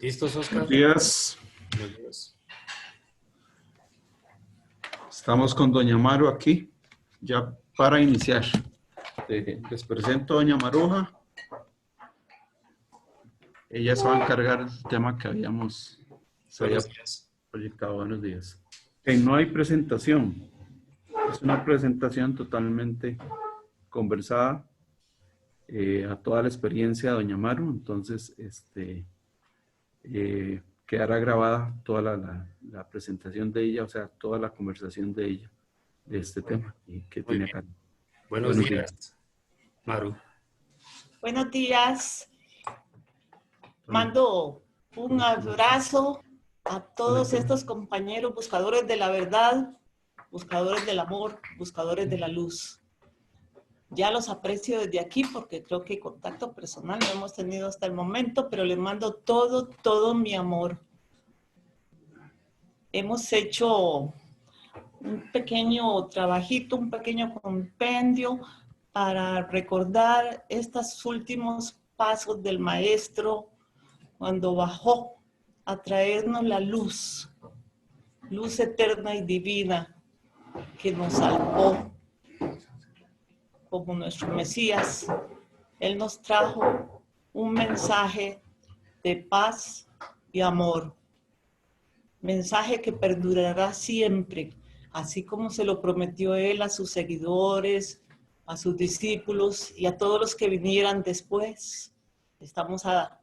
¿Listos, Oscar? Buenos días. Buenos días. Estamos con doña Maru aquí, ya para iniciar. Les presento a doña Maruja. Ella se va a encargar del tema que se había Buenos días. proyectado. Buenos días. No hay presentación. Es una presentación totalmente conversada a toda la experiencia de doña Maru. Entonces, quedará grabada toda la presentación de ella, o sea, toda la conversación de ella de este tema y que Muy tiene bien. acá. Buenos días, Maru. Buenos días. Mando un abrazo a todos estos compañeros buscadores de la verdad, buscadores del amor, buscadores de la luz. Ya los aprecio desde aquí porque creo que contacto personal no hemos tenido hasta el momento, pero les mando todo mi amor. Hemos hecho un pequeño trabajito, un pequeño compendio para recordar estos últimos pasos del maestro cuando bajó a traernos la luz, luz eterna y divina que nos salvó como nuestro Mesías. Él nos trajo un mensaje de paz y amor, mensaje que perdurará siempre, así como se lo prometió Él a sus seguidores, a sus discípulos y a todos los que vinieran después. Estamos a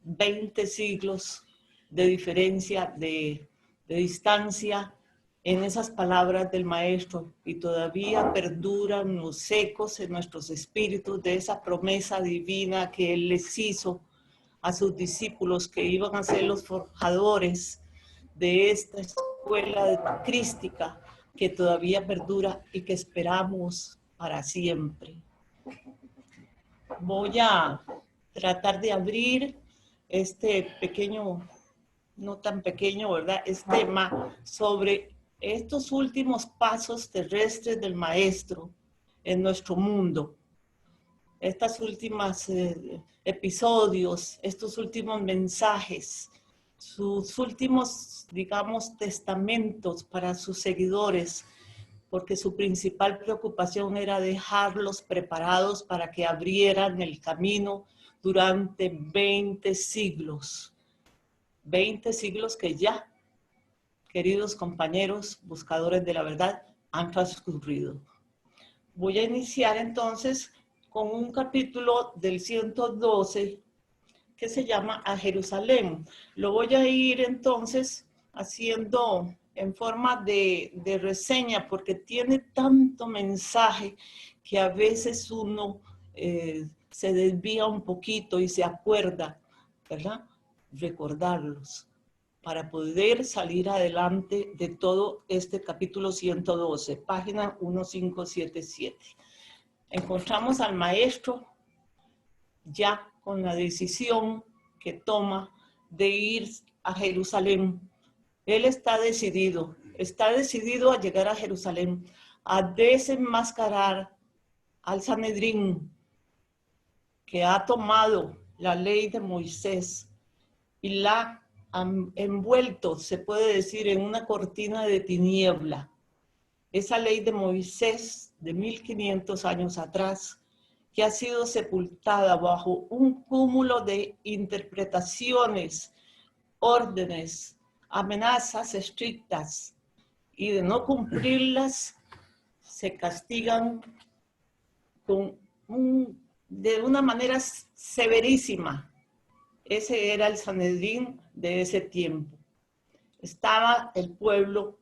20 siglos de diferencia, de distancia en esas palabras del Maestro y todavía perduran los ecos en nuestros espíritus de esa promesa divina que Él les hizo a sus discípulos que iban a ser los forjadores de esta escuela crística que todavía perdura y que esperamos para siempre. Voy a tratar de abrir este pequeño, no tan pequeño, ¿verdad? Este tema sobre estos últimos pasos terrestres del Maestro en nuestro mundo. Estas últimas episodios, estos últimos mensajes, sus últimos, digamos, testamentos para sus seguidores, porque su principal preocupación era dejarlos preparados para que abrieran el camino durante 20 siglos. 20 siglos que ya, queridos compañeros, buscadores de la verdad, han transcurrido. Voy a iniciar entonces con un capítulo del 112 que se llama A Jerusalén. Lo voy a ir entonces haciendo en forma de reseña porque tiene tanto mensaje que a veces uno se desvía un poquito y se acuerda, ¿verdad? Recordarlos para poder salir adelante de todo este capítulo 112, página 1577. Encontramos al maestro ya con la decisión que toma de ir a Jerusalén. Él está decidido a llegar a Jerusalén, a desenmascarar al Sanedrín que ha tomado la ley de Moisés y la han envuelto, se puede decir, en una cortina de tiniebla. Esa ley de Moisés de 1500 años atrás, que ha sido sepultada bajo un cúmulo de interpretaciones, órdenes, amenazas estrictas, y de no cumplirlas se castigan de una manera severísima. Ese era el Sanedrín de ese tiempo. Estaba el pueblo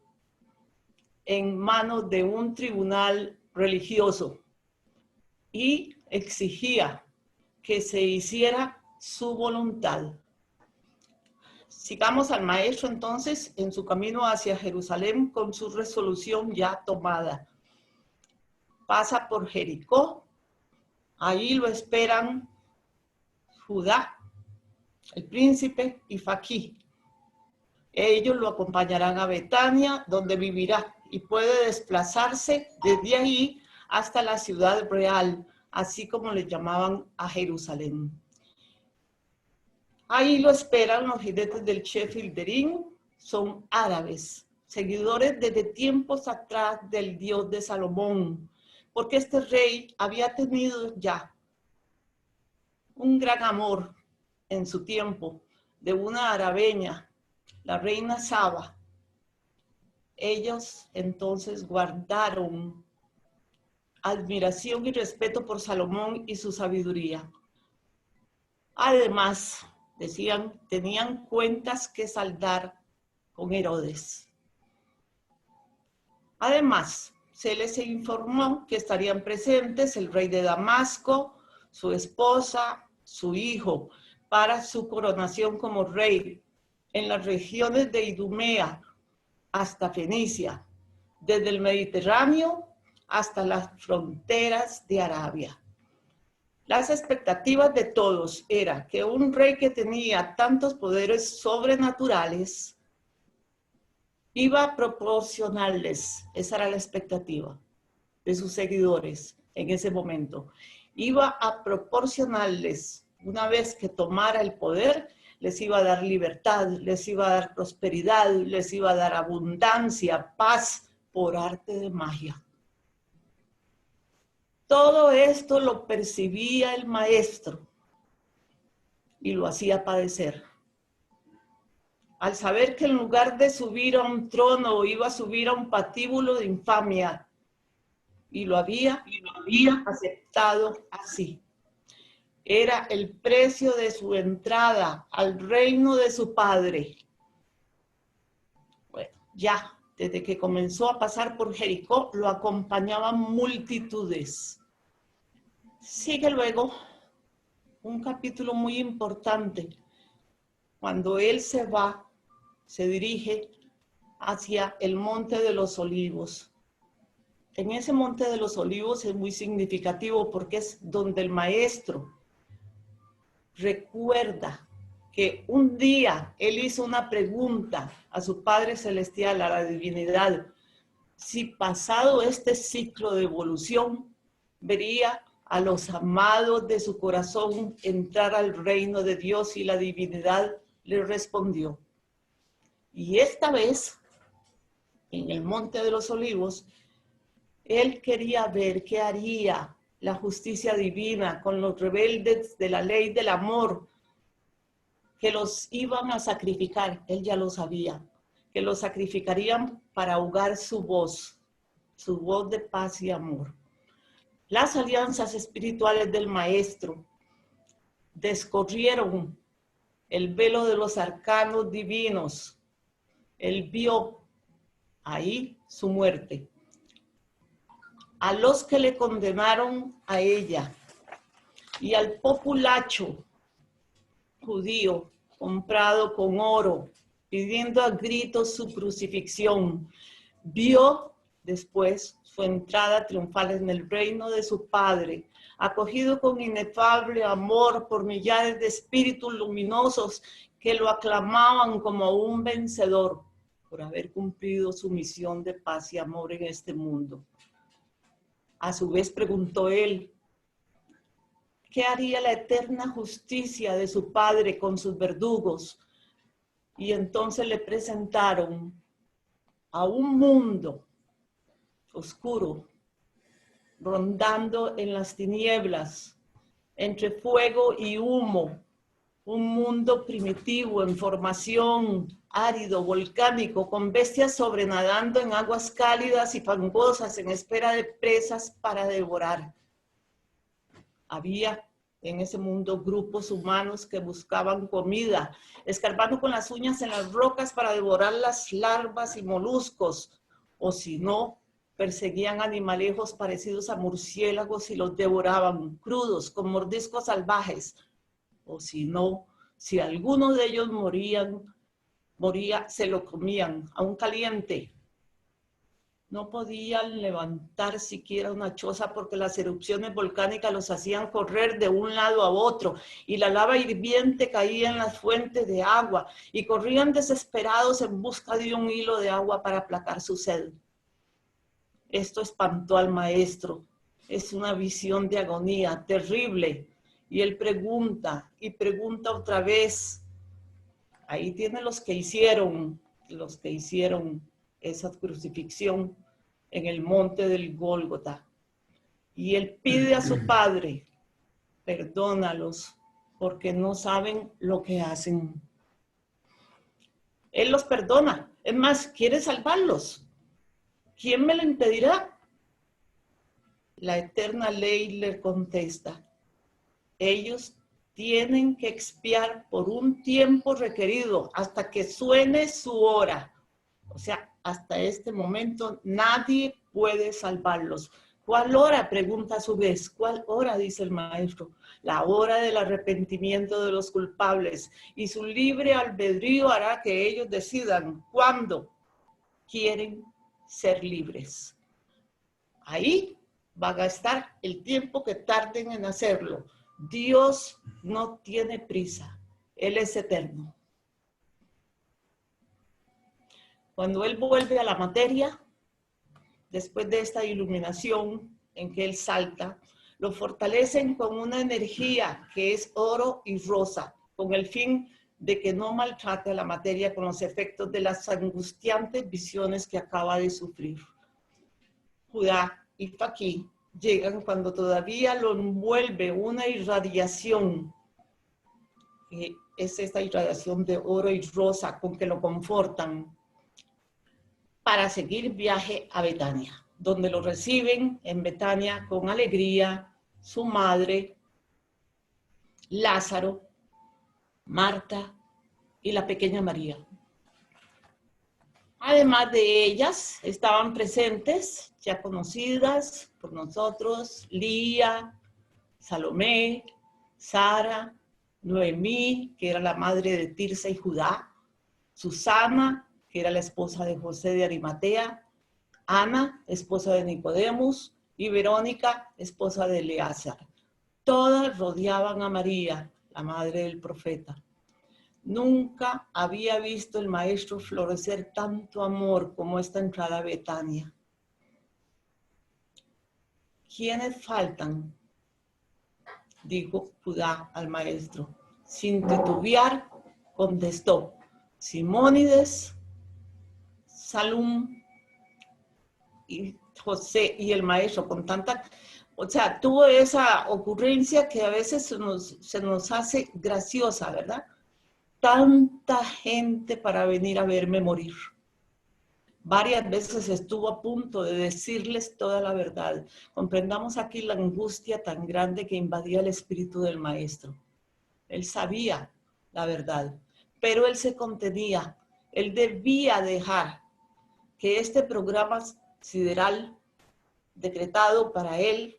en manos de un tribunal religioso y exigía que se hiciera su voluntad. Sigamos al maestro entonces en su camino hacia Jerusalén con su resolución ya tomada. Pasa por Jericó, ahí lo esperan Judá, el príncipe y Faquí. Ellos lo acompañarán a Betania, donde vivirá, y puede desplazarse desde ahí hasta la ciudad real, así como le llamaban a Jerusalén. Ahí lo esperan los jinetes del Chefilderín, son árabes, seguidores desde tiempos atrás del Dios de Salomón, porque este rey había tenido ya un gran amor en su tiempo de una arabeña, la reina Saba. Ellos entonces guardaron admiración y respeto por Salomón y su sabiduría. Además, decían, tenían cuentas que saldar con Herodes. Además, se les informó que estarían presentes el rey de Damasco, su esposa, su hijo, para su coronación como rey en las regiones de Idumea hasta Fenicia, desde el Mediterráneo hasta las fronteras de Arabia. Las expectativas de todos era que un rey que tenía tantos poderes sobrenaturales iba a proporcionarles, esa era la expectativa de sus seguidores en ese momento, iba a proporcionarles, una vez que tomara el poder, les iba a dar libertad, les iba a dar prosperidad, les iba a dar abundancia, paz por arte de magia. Todo esto lo percibía el maestro y lo hacía padecer. Al saber que en lugar de subir a un trono iba a subir a un patíbulo de infamia, y lo había aceptado así. Era el precio de su entrada al reino de su padre. Bueno, ya desde que comenzó a pasar por Jericó, lo acompañaban multitudes. Sigue luego un capítulo muy importante. Cuando él se va, se dirige hacia el Monte de los Olivos. En ese Monte de los Olivos es muy significativo porque es donde el maestro recuerda que un día él hizo una pregunta a su Padre Celestial, a la divinidad, si pasado este ciclo de evolución, vería a los amados de su corazón entrar al reino de Dios, y la divinidad le respondió. Y esta vez, en el Monte de los Olivos, él quería ver qué haría la justicia divina con los rebeldes de la ley del amor, que los iban a sacrificar. Él ya lo sabía, que los sacrificarían para ahogar su voz de paz y amor. Las alianzas espirituales del maestro descorrieron el velo de los arcanos divinos. Él vio ahí su muerte. A los que le condenaron a ella y al populacho judío comprado con oro, pidiendo a gritos su crucifixión, vio después su entrada triunfal en el reino de su Padre, acogido con inefable amor por millares de espíritus luminosos que lo aclamaban como un vencedor por haber cumplido su misión de paz y amor en este mundo. A su vez preguntó él, ¿qué haría la eterna justicia de su Padre con sus verdugos? Y entonces le presentaron a un mundo oscuro, rondando en las tinieblas, entre fuego y humo, un mundo primitivo en formación, árido, volcánico, con bestias sobrenadando en aguas cálidas y fangosas en espera de presas para devorar. Había en ese mundo grupos humanos que buscaban comida, escarbando con las uñas en las rocas para devorar las larvas y moluscos, o si no, perseguían animalejos parecidos a murciélagos y los devoraban crudos, con mordiscos salvajes. O si no, si alguno de ellos moría, se lo comían, aún caliente. No podían levantar siquiera una choza porque las erupciones volcánicas los hacían correr de un lado a otro, y la lava hirviente caía en las fuentes de agua, y corrían desesperados en busca de un hilo de agua para aplacar su sed. Esto espantó al maestro. Es una visión de agonía terrible, Y él pregunta y pregunta otra vez. Ahí tiene los que hicieron esa crucifixión en el monte del Gólgota. Y él pide a su padre, perdónalos, porque no saben lo que hacen. Él los perdona. Es más, quiere salvarlos. ¿Quién me lo impedirá? La eterna ley le contesta. Ellos tienen que expiar por un tiempo requerido hasta que suene su hora. O sea, hasta este momento nadie puede salvarlos. ¿Cuál hora? Pregunta a su vez. ¿Cuál hora? Dice el maestro. La hora del arrepentimiento de los culpables. Y su libre albedrío hará que ellos decidan cuándo quieren ser libres. Ahí van a estar el tiempo que tarden en hacerlo. Dios no tiene prisa. Él es eterno. Cuando Él vuelve a la materia, después de esta iluminación en que Él salta, lo fortalecen con una energía que es oro y rosa, con el fin de que no maltrate a la materia con los efectos de las angustiantes visiones que acaba de sufrir. Judá y Faquí llegan cuando todavía lo envuelve una irradiación, que es esta irradiación de oro y rosa con que lo confortan, para seguir viaje a Betania, donde lo reciben en Betania con alegría su madre, Lázaro, Marta y la pequeña María. Además de ellas, estaban presentes, ya conocidas por nosotros, Lía, Salomé, Sara, Noemí, que era la madre de Tirsa y Judá, Susana, que era la esposa de José de Arimatea, Ana, esposa de Nicodemos, y Verónica, esposa de Eleazar. Todas rodeaban a María, la madre del profeta. Nunca había visto el maestro florecer tanto amor como esta entrada a Betania. ¿Quiénes faltan? Dijo Judá al maestro. Sin titubear, contestó: Simónides, Salum y José. Y el maestro con tanta... O sea, tuvo esa ocurrencia que a veces se nos hace graciosa, ¿verdad? Tanta gente para venir a verme morir. Varias veces estuvo a punto de decirles toda la verdad. Comprendamos aquí la angustia tan grande que invadía el espíritu del maestro. Él sabía la verdad, pero él se contenía. Él debía dejar que este programa sideral decretado para él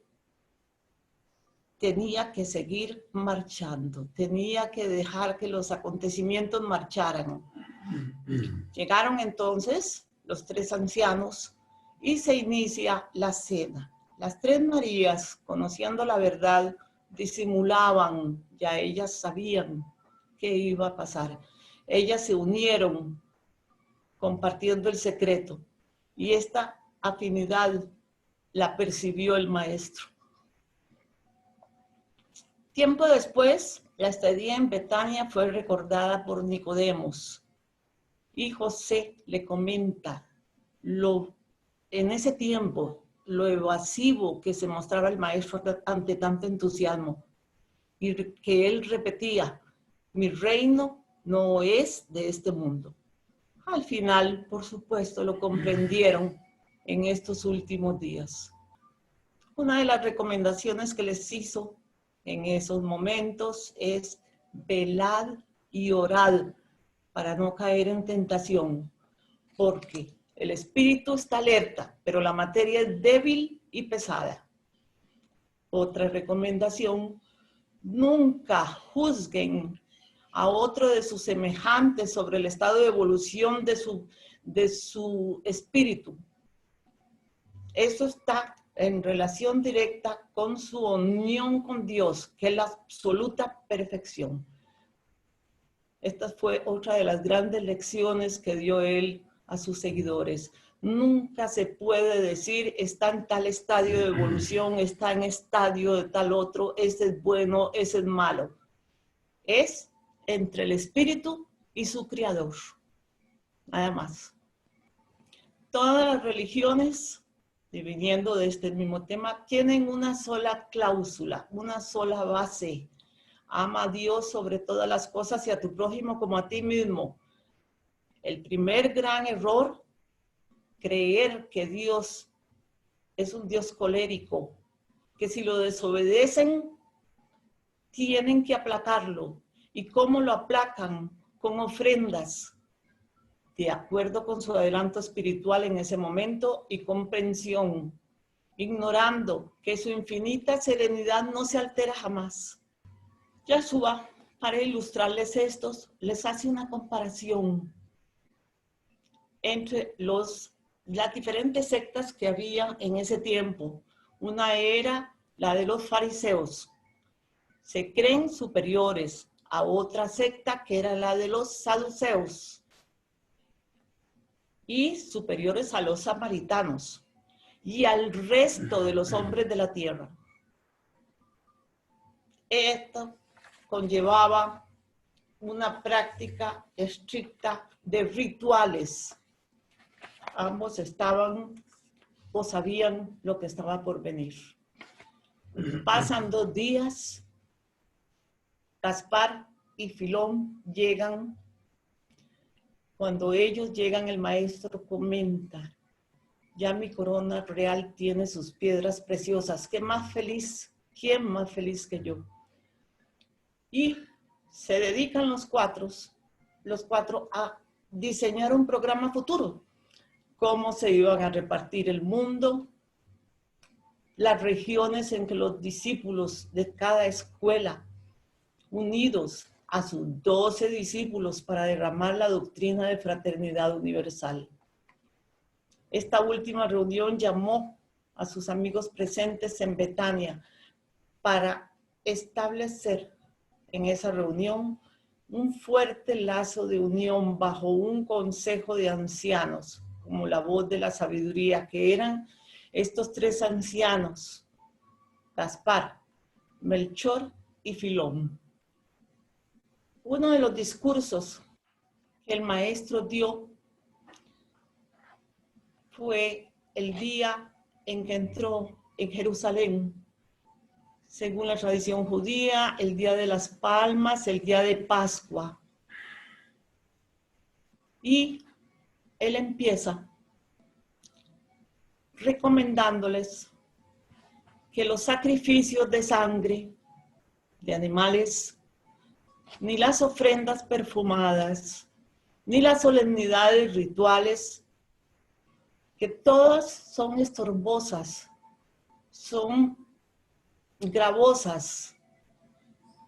tenía que seguir marchando, tenía que dejar que los acontecimientos marcharan. Llegaron entonces los tres ancianos y se inicia la cena. Las tres Marías, conociendo la verdad, disimulaban, ya ellas sabían qué iba a pasar. Ellas se unieron compartiendo el secreto y esta afinidad la percibió el maestro. Tiempo después, la estadía en Betania fue recordada por Nicodemos y José le comenta en ese tiempo lo evasivo que se mostraba el maestro ante tanto entusiasmo y que él repetía: mi reino no es de este mundo. Al final, por supuesto, lo comprendieron en estos últimos días. Una de las recomendaciones que les hizo en esos momentos es velad y orad para no caer en tentación, porque el espíritu está alerta, pero la materia es débil y pesada. Otra recomendación: nunca juzguen a otro de sus semejantes sobre el estado de evolución de su espíritu. Eso está en relación directa con su unión con Dios, que es la absoluta perfección. Esta fue otra de las grandes lecciones que dio él a sus seguidores. Nunca se puede decir está en tal estadio de evolución, está en estadio de tal otro, ese es bueno, ese es malo. Es entre el espíritu y su creador. Nada más. Todas las religiones, viniendo de este mismo tema, tienen una sola cláusula, una sola base. Ama a Dios sobre todas las cosas y a tu prójimo como a ti mismo. El primer gran error, creer que Dios es un Dios colérico, que si lo desobedecen, tienen que aplacarlo. ¿Y cómo lo aplacan? Con ofrendas, de acuerdo con su adelanto espiritual en ese momento y comprensión, ignorando que su infinita serenidad no se altera jamás. Yahshua, para ilustrarles estos, les hace una comparación entre las diferentes sectas que había en ese tiempo. Una era la de los fariseos. Se creen superiores a otra secta que era la de los saduceos y superiores a los samaritanos y al resto de los hombres de la tierra. Esto conllevaba una práctica estricta de rituales. Ambos estaban o sabían lo que estaba por venir. Pasan 2 días, Gaspar y Filón llegan. Cuando ellos llegan, el maestro comenta, ya mi corona real tiene sus piedras preciosas. ¿Qué más feliz? ¿Quién más feliz que yo? Y se dedican los cuatro a diseñar un programa futuro. Cómo se iban a repartir el mundo, las regiones en que los discípulos de cada escuela, unidos a sus 12 discípulos para derramar la doctrina de fraternidad universal. Esta última reunión llamó a sus amigos presentes en Betania para establecer en esa reunión un fuerte lazo de unión bajo un consejo de ancianos, como la voz de la sabiduría, que eran estos 3 ancianos, Gaspar, Melchor y Filón. Uno de los discursos que el maestro dio fue el día en que entró en Jerusalén, según la tradición judía, el día de las palmas, el día de Pascua. Y él empieza recomendándoles que los sacrificios de sangre de animales, ni las ofrendas perfumadas, ni las solemnidades rituales, que todas son estorbosas, son gravosas,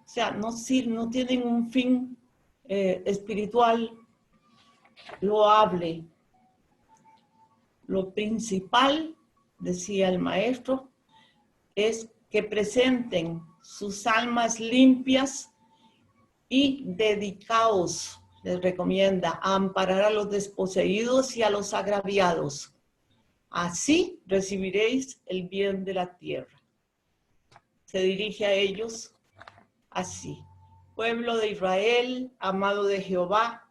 o sea, no tienen un fin espiritual loable. Lo principal, decía el maestro, es que presenten sus almas limpias y dedicaos, les recomienda, a amparar a los desposeídos y a los agraviados. Así recibiréis el bien de la tierra. Se dirige a ellos así: pueblo de Israel, amado de Jehová,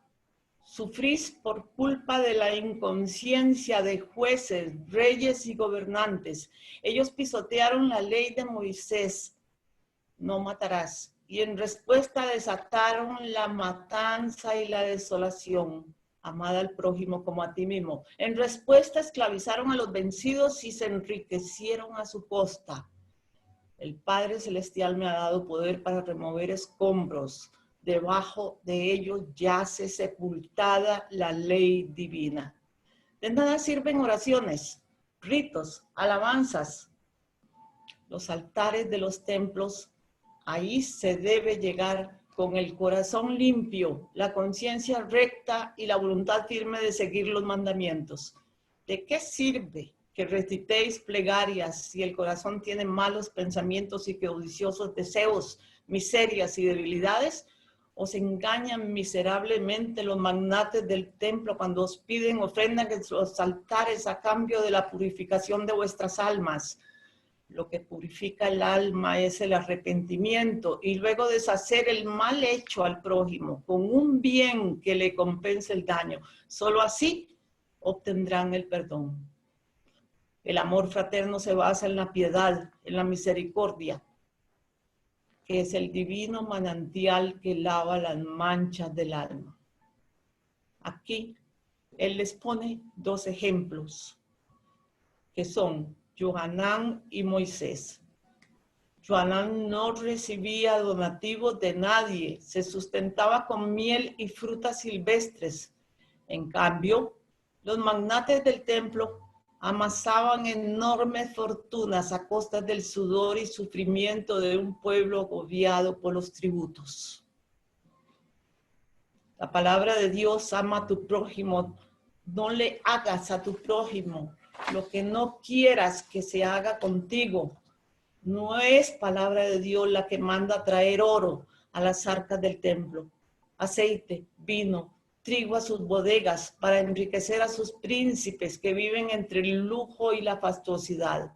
sufrís por culpa de la inconsciencia de jueces, reyes y gobernantes. Ellos pisotearon la ley de Moisés, no matarás, y en respuesta desataron la matanza y la desolación. Amada al prójimo como a ti mismo. En respuesta esclavizaron a los vencidos y se enriquecieron a su costa. El Padre Celestial me ha dado poder para remover escombros. Debajo de ellos yace sepultada la ley divina. De nada sirven oraciones, ritos, alabanzas. Los altares de los templos, ahí se debe llegar con el corazón limpio, la conciencia recta y la voluntad firme de seguir los mandamientos. ¿De qué sirve que recitéis plegarias si el corazón tiene malos pensamientos y codiciosos deseos, miserias y debilidades? Os engañan miserablemente los magnates del templo cuando os piden ofrendas en los altares a cambio de la purificación de vuestras almas. Lo que purifica el alma es el arrepentimiento y luego deshacer el mal hecho al prójimo con un bien que le compense el daño. Solo así obtendrán el perdón. El amor fraterno se basa en la piedad, en la misericordia, que es el divino manantial que lava las manchas del alma. Aquí él les pone dos ejemplos, que son Johanán y Moisés. Johanán no recibía donativos de nadie, se sustentaba con miel y frutas silvestres. En cambio, los magnates del templo amasaban enormes fortunas a costa del sudor y sufrimiento de un pueblo agobiado por los tributos. La palabra de Dios: ama a tu prójimo, no le hagas a tu prójimo lo que no quieras que se haga contigo. No es palabra de Dios la que manda traer oro a las arcas del templo, aceite, vino, trigo a sus bodegas para enriquecer a sus príncipes que viven entre el lujo y la fastuosidad.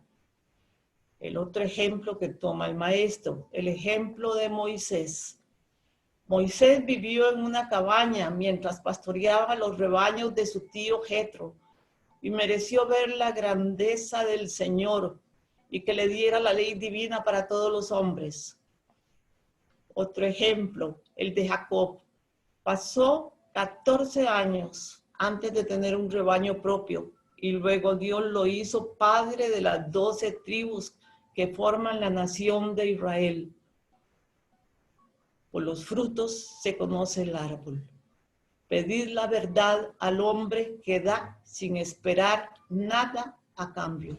El otro ejemplo que toma el maestro, el ejemplo de Moisés. Moisés vivió en una cabaña mientras pastoreaba los rebaños de su tío Jetro y mereció ver la grandeza del Señor y que le diera la ley divina para todos los hombres. Otro ejemplo, el de Jacob. Pasó 14 años antes de tener un rebaño propio y luego Dios lo hizo padre de las 12 tribus que forman la nación de Israel. Por los frutos se conoce el árbol. Pedid la verdad al hombre que da sin esperar nada a cambio.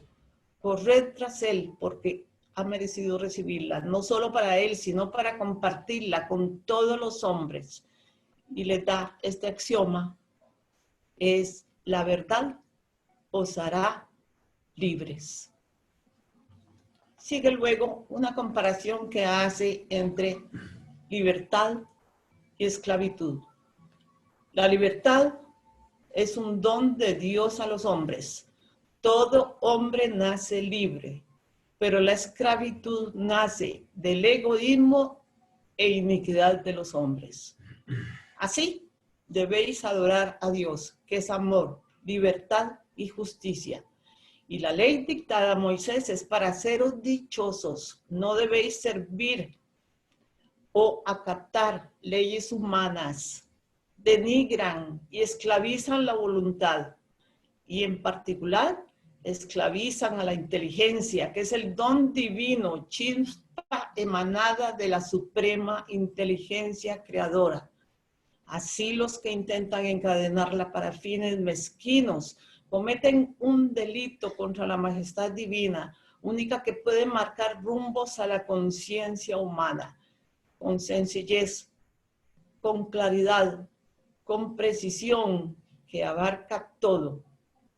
Corred tras él porque ha merecido recibirla, no solo para él, sino para compartirla con todos los hombres. Y le da este axioma: es la verdad os hará libres. Sigue luego una comparación que hace entre libertad y esclavitud. La libertad es un don de Dios a los hombres. Todo hombre nace libre, pero la esclavitud nace del egoísmo e iniquidad de los hombres. Así debéis adorar a Dios, que es amor, libertad y justicia. Y la ley dictada a Moisés es para haceros dichosos. No debéis servir o acatar leyes humanas. Denigran y esclavizan la voluntad. Y en particular, esclavizan a la inteligencia, que es el don divino, chispa emanada de la suprema inteligencia creadora. Así los que intentan encadenarla para fines mezquinos cometen un delito contra la majestad divina, única que puede marcar rumbos a la conciencia humana, con sencillez, con claridad, con precisión, que abarca todo,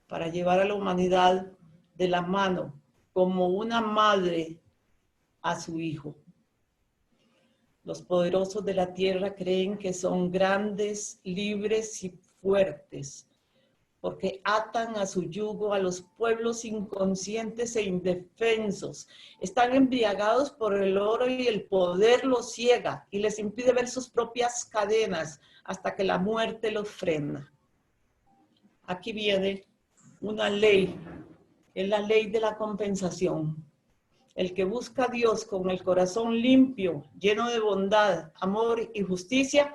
para llevar a la humanidad de la mano, como una madre a su hijo. Los poderosos de la tierra creen que son grandes, libres y fuertes, porque atan a su yugo a los pueblos inconscientes e indefensos. Están embriagados por el oro y el poder los ciega y les impide ver sus propias cadenas hasta que la muerte los frena. Aquí viene una ley, es la ley de la compensación. El que busca a Dios con el corazón limpio, lleno de bondad, amor y justicia,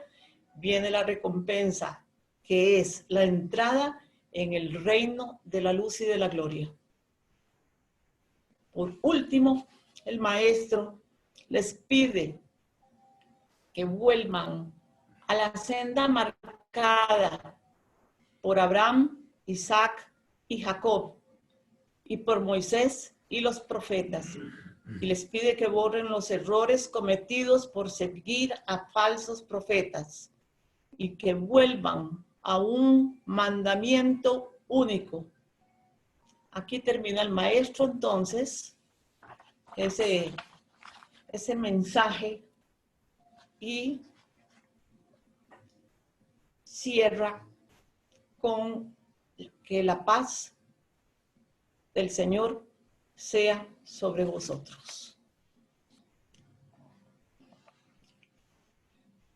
viene la recompensa, que es la entrada en el reino de la luz y de la gloria. Por último, el maestro les pide que vuelvan a la senda marcada por Abraham, Isaac y Jacob, y por Moisés y los profetas. Y les pide que borren los errores cometidos por seguir a falsos profetas y que vuelvan a un mandamiento único. Aquí termina el maestro entonces ese mensaje y cierra con que la paz del Señor sea sobre vosotros.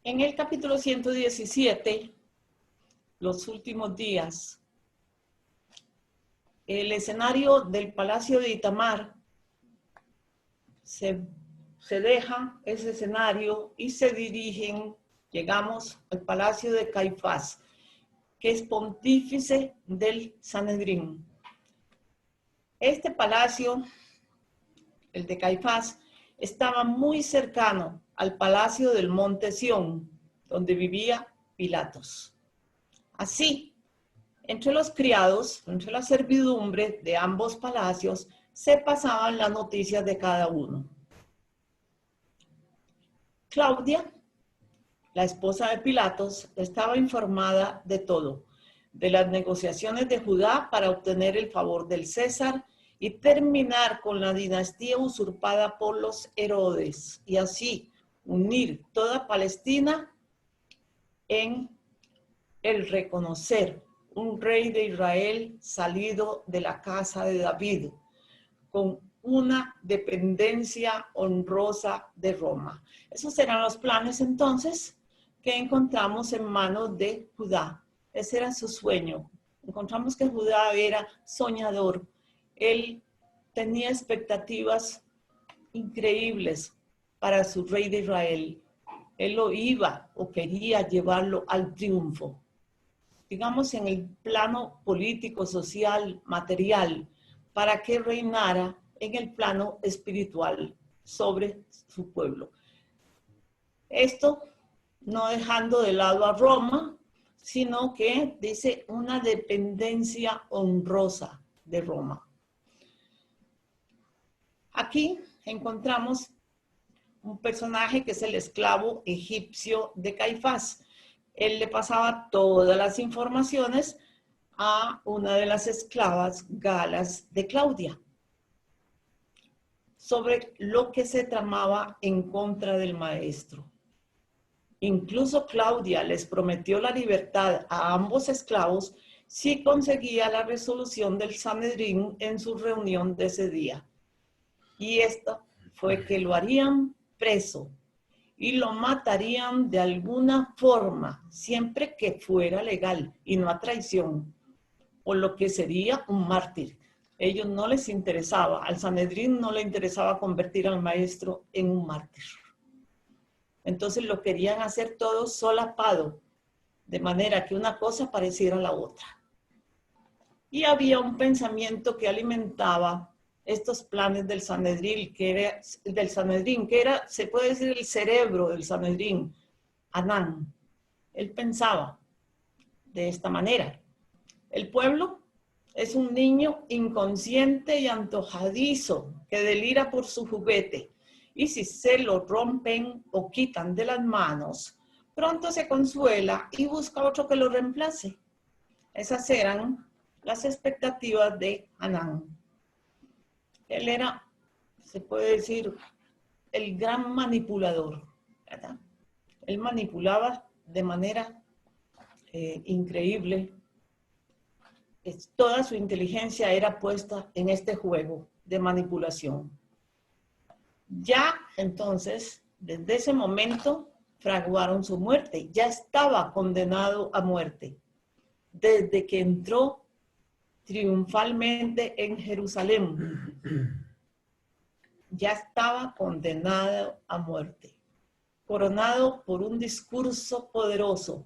En el capítulo 117, los últimos días, el escenario del Palacio de Itamar se deja ese escenario y se dirigen, llegamos al Palacio de Caifás, que es pontífice del Sanedrín. Este palacio, el de Caifás, estaba muy cercano al Palacio del Monte Sión, donde vivía Pilatos. Así, entre los criados, entre la servidumbre de ambos palacios, se pasaban las noticias de cada uno. Claudia, la esposa de Pilatos, estaba informada de todo, de las negociaciones de Judá para obtener el favor del César y terminar con la dinastía usurpada por los Herodes, y así unir toda Palestina en el reconocer un rey de Israel salido de la casa de David, con una dependencia honrosa de Roma. Esos eran los planes entonces que encontramos en manos de Judá. Ese era su sueño. Encontramos que Judá era soñador. Él tenía expectativas increíbles para su rey de Israel. Él lo iba o quería llevarlo al triunfo. Digamos en el plano político, social, material, para que reinara en el plano espiritual sobre su pueblo. Esto no dejando de lado a Roma, sino que dice una dependencia honrosa de Roma. Aquí encontramos un personaje que es el esclavo egipcio de Caifás. Él le pasaba todas las informaciones a una de las esclavas galas de Claudia sobre lo que se tramaba en contra del maestro. Incluso Claudia les prometió la libertad a ambos esclavos si conseguía la resolución del Sanedrín en su reunión de ese día. Y esto fue que lo harían preso y lo matarían de alguna forma, siempre que fuera legal y no a traición, o lo que sería un mártir. Ellos no les interesaba, al Sanedrín no le interesaba convertir al maestro en un mártir. Entonces lo querían hacer todo solapado, de manera que una cosa pareciera la otra. Y había un pensamiento que alimentaba estos planes del Sanedrín, que era, se puede decir, el cerebro del Sanedrín, Anán. Él pensaba de esta manera: el pueblo es un niño inconsciente y antojadizo que delira por su juguete, y si se lo rompen o quitan de las manos, pronto se consuela y busca otro que lo reemplace. Esas eran las expectativas de Anán. Él era, se puede decir, el gran manipulador, ¿verdad? Él manipulaba de manera increíble. Toda su inteligencia era puesta en este juego de manipulación. Ya entonces, desde ese momento, fraguaron su muerte. Ya estaba condenado a muerte. Desde que entró triunfalmente en Jerusalén, ya estaba condenado a muerte, coronado por un discurso poderoso,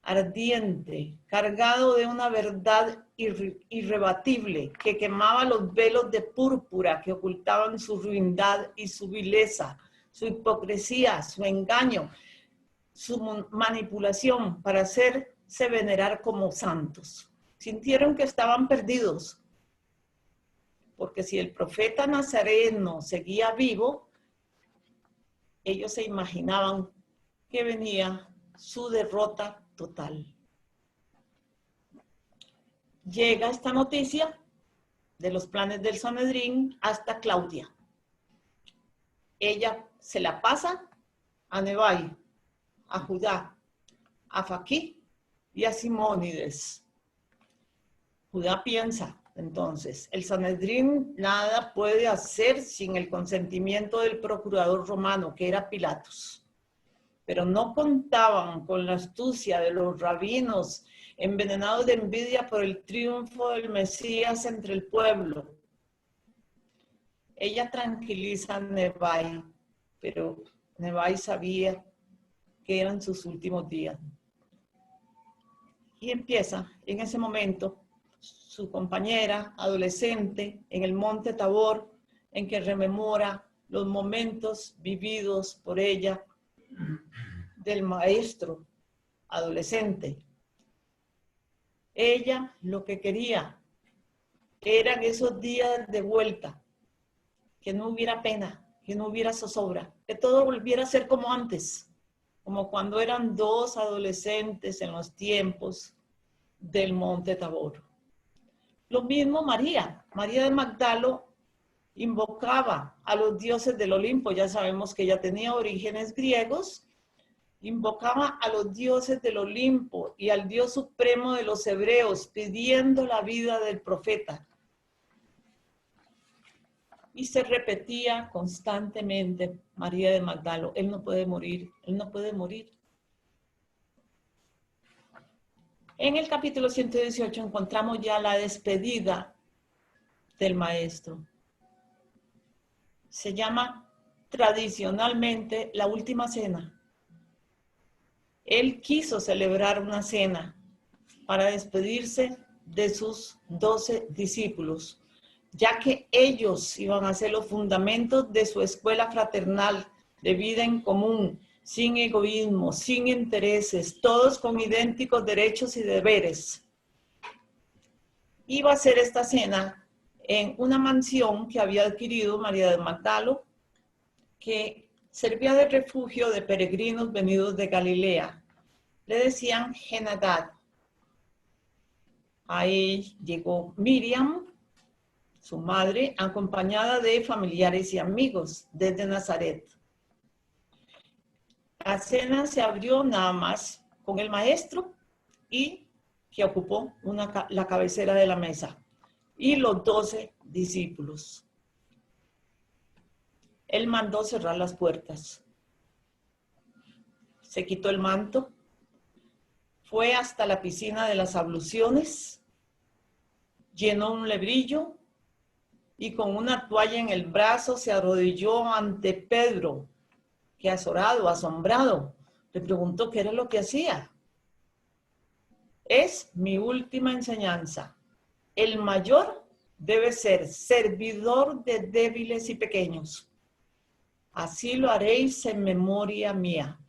ardiente, cargado de una verdad irrebatible que quemaba los velos de púrpura que ocultaban su ruindad y su vileza, su hipocresía, su engaño, su manipulación para hacerse venerar como santos. Sintieron que estaban perdidos, porque si el profeta nazareno seguía vivo, ellos se imaginaban que venía su derrota total. Llega esta noticia de los planes del Sanedrín hasta Claudia. Ella se la pasa a Nebai, a Judá, a Faquí y a Simónides. Judá piensa, entonces, el Sanedrín nada puede hacer sin el consentimiento del procurador romano, que era Pilatos. Pero no contaban con la astucia de los rabinos envenenados de envidia por el triunfo del Mesías entre el pueblo. Ella tranquiliza a Nebai, pero Nebai sabía que eran sus últimos días. Y empieza en ese momento su compañera adolescente en el monte Tabor, en que rememora los momentos vividos por ella del maestro adolescente. Ella lo que quería eran esos días de vuelta, que no hubiera pena, que no hubiera zozobra, que todo volviera a ser como antes, como cuando eran dos adolescentes en los tiempos del monte Tabor. Lo mismo María de Magdalo invocaba a los dioses del Olimpo, ya sabemos que ella tenía orígenes griegos, invocaba a los dioses del Olimpo y al Dios supremo de los hebreos, pidiendo la vida del profeta. Y se repetía constantemente, María de Magdalo, él no puede morir, él no puede morir. En el capítulo 118 encontramos ya la despedida del maestro. Se llama tradicionalmente la última cena. Él quiso celebrar una cena para despedirse de sus 12 discípulos, ya que ellos iban a ser los fundamentos de su escuela fraternal de vida en común, sin egoísmo, sin intereses, todos con idénticos derechos y deberes. Iba a ser esta cena en una mansión que había adquirido María de Magdalo, que servía de refugio de peregrinos venidos de Galilea. Le decían Genadad. Ahí llegó Miriam, su madre, acompañada de familiares y amigos desde Nazaret. La cena se abrió nada más con el maestro y que ocupó la cabecera de la mesa y los 12 discípulos. Él mandó cerrar las puertas. Se quitó el manto, fue hasta la piscina de las abluciones, llenó un lebrillo y con una toalla en el brazo se arrodilló ante Pedro, que azorado, asombrado, le preguntó qué era lo que hacía. Es mi última enseñanza. El mayor debe ser servidor de débiles y pequeños. Así lo haréis en memoria mía.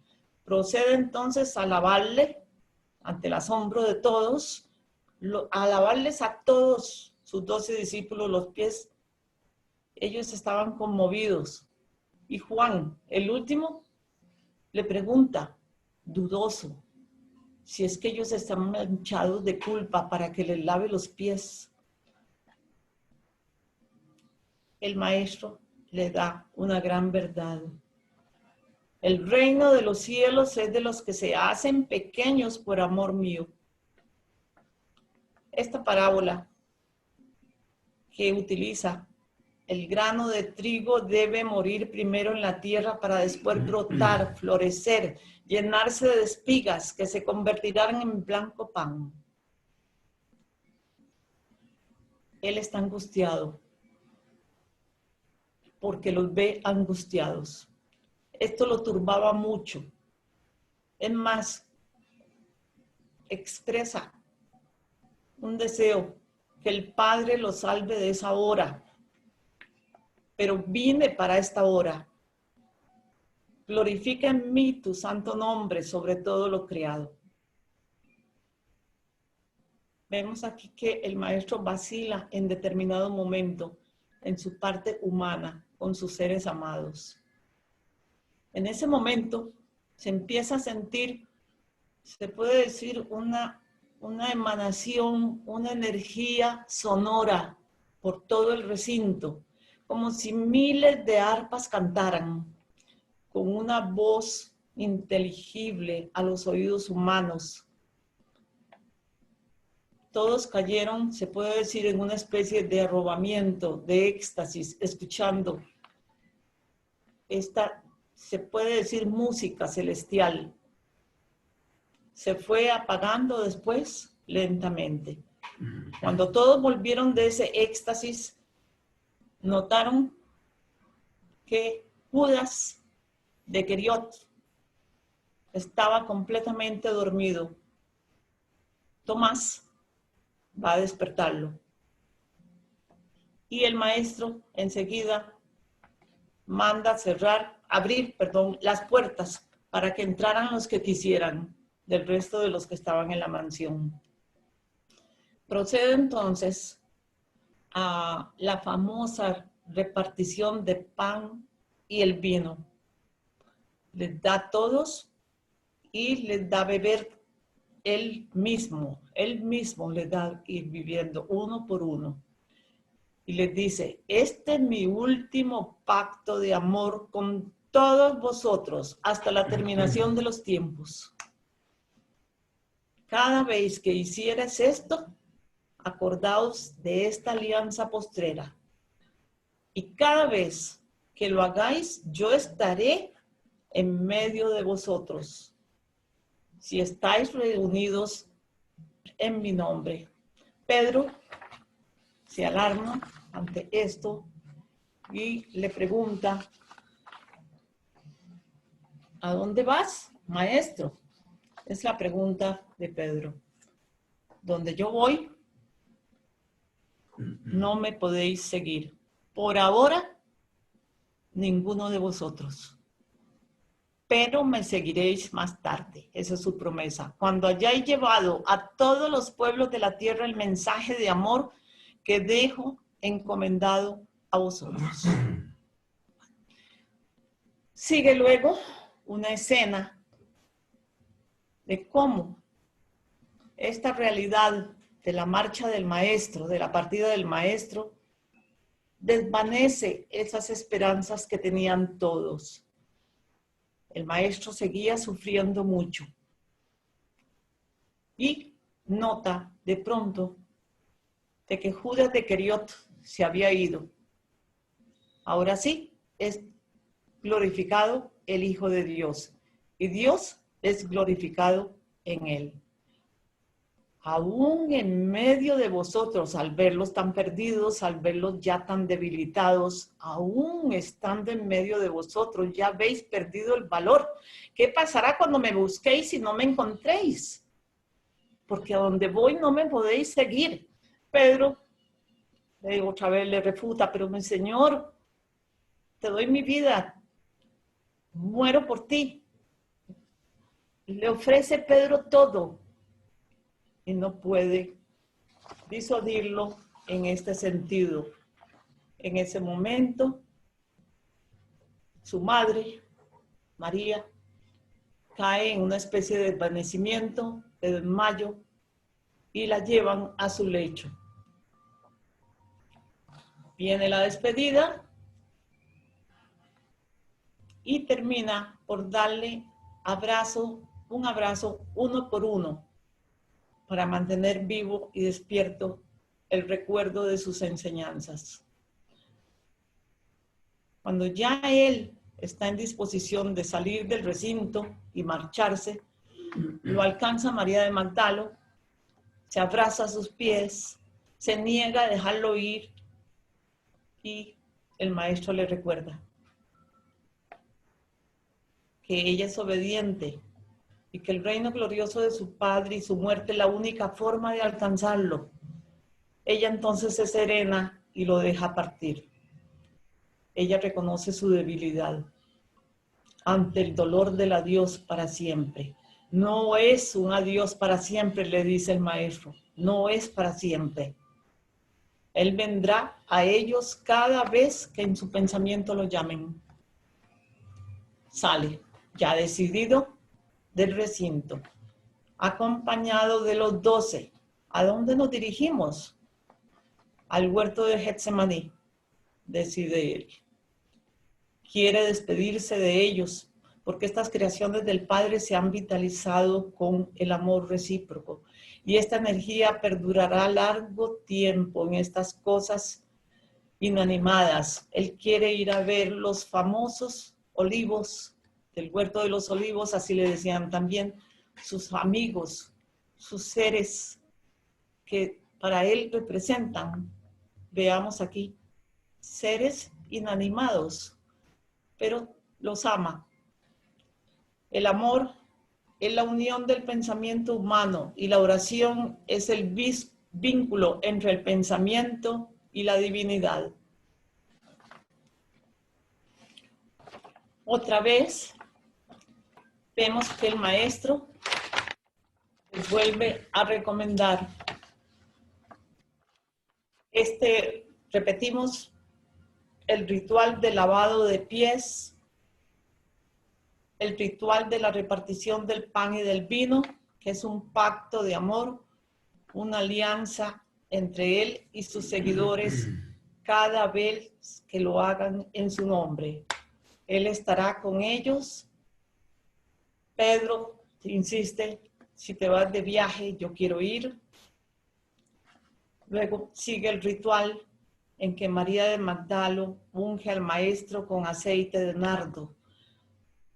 Procede entonces a lavarle, ante el asombro de todos, a lavarles a todos sus 12 discípulos los pies. Ellos estaban conmovidos. Y Juan, el último, le pregunta, dudoso, si es que ellos están manchados de culpa para que les lave los pies. El maestro le da una gran verdad. El reino de los cielos es de los que se hacen pequeños por amor mío. Esta parábola que utiliza el grano de trigo debe morir primero en la tierra para después brotar, florecer, llenarse de espigas que se convertirán en blanco pan. Él está angustiado porque los ve angustiados. Esto lo turbaba mucho. Es más, expresa un deseo que el Padre lo salve de esa hora. Pero vine para esta hora. Glorifica en mí tu santo nombre sobre todo lo creado. Vemos aquí que el maestro vacila en determinado momento en su parte humana con sus seres amados. En ese momento se empieza a sentir, se puede decir, una emanación, una energía sonora por todo el recinto, como si miles de arpas cantaran con una voz inteligible a los oídos humanos. todos cayeron, se puede decir, en una especie de arrobamiento, de éxtasis, escuchando esta, se puede decir, música celestial. Se fue apagando después lentamente. Cuando todos volvieron de ese éxtasis, notaron que Judas de Queriot estaba completamente dormido. Tomás va a despertarlo. Y el maestro enseguida manda abrir las puertas para que entraran los que quisieran del resto de los que estaban en la mansión. Procede entonces a la famosa repartición de pan y el vino. Les da a todos y les da a beber él mismo les da ir viviendo uno por uno. Y les dice, este es mi último pacto de amor con todos vosotros hasta la terminación de los tiempos. Cada vez que hicieras esto, acordaos de esta alianza postrera. Y cada vez que lo hagáis, yo estaré en medio de vosotros, si estáis reunidos en mi nombre. Pedro se alarma ante esto y le pregunta, ¿a dónde vas, maestro? Es la pregunta de Pedro. Donde yo voy, no me podéis seguir. Por ahora, ninguno de vosotros. Pero me seguiréis más tarde. Esa es su promesa. Cuando hayáis llevado a todos los pueblos de la tierra el mensaje de amor que dejo encomendado a vosotros. Sigue luego una escena de cómo esta realidad de la marcha del maestro, de la partida del maestro, desvanece esas esperanzas que tenían todos. El maestro seguía sufriendo mucho y nota de pronto de que Judas de Queriot se había ido. Ahora sí es glorificado el Hijo de Dios y Dios es glorificado en él. Aún en medio de vosotros, al verlos tan perdidos, al verlos ya tan debilitados, aún estando en medio de vosotros, ya habéis perdido el valor. ¿Qué pasará cuando me busquéis y no me encontréis? Porque a donde voy no me podéis seguir. Pedro, otra vez le refuta, pero mi Señor, te doy mi vida, muero por ti. Le ofrece Pedro todo. Y no puede disuadirlo en este sentido. En ese momento, su madre, María, cae en una especie de desvanecimiento, de desmayo, y la llevan a su lecho. Viene la despedida y termina por darle un abrazo uno por uno, para mantener vivo y despierto el recuerdo de sus enseñanzas. Cuando ya él está en disposición de salir del recinto y marcharse, lo alcanza María de Magdalo, se abraza a sus pies, se niega a dejarlo ir y el maestro le recuerda que ella es obediente y que el reino glorioso de su Padre y su muerte es la única forma de alcanzarlo. Ella entonces se serena y lo deja partir. Ella reconoce su debilidad ante el dolor del adiós para siempre. No es un adiós para siempre, le dice el maestro. No es para siempre. Él vendrá a ellos cada vez que en su pensamiento lo llamen. Sale, ya decidido, del recinto, acompañado de los 12. ¿A dónde nos dirigimos? Al huerto de Getsemaní, decide él. Quiere despedirse de ellos, porque estas creaciones del Padre se han vitalizado con el amor recíproco. Y esta energía perdurará largo tiempo en estas cosas inanimadas. Él quiere ir a ver los famosos olivos del huerto de los olivos, así le decían también sus amigos, sus seres que para él representan, veamos aquí, seres inanimados, pero los ama. El amor es la unión del pensamiento humano y la oración es el vínculo entre el pensamiento y la divinidad. Otra vez vemos que el maestro les vuelve a recomendar repetimos, el ritual de lavado de pies, el ritual de la repartición del pan y del vino, que es un pacto de amor, una alianza entre él y sus seguidores cada vez que lo hagan en su nombre. Él estará con ellos. Pedro insiste, si te vas de viaje, yo quiero ir. Luego sigue el ritual en que María de Magdalo unge al maestro con aceite de nardo.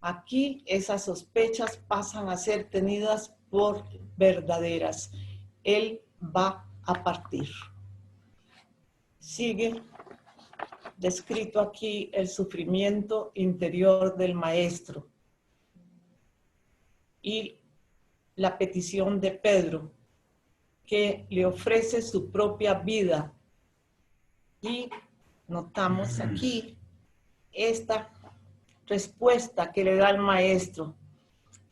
Aquí esas sospechas pasan a ser tenidas por verdaderas. Él va a partir. Sigue descrito aquí el sufrimiento interior del maestro y la petición de Pedro, que le ofrece su propia vida. Y notamos aquí esta respuesta que le da el maestro: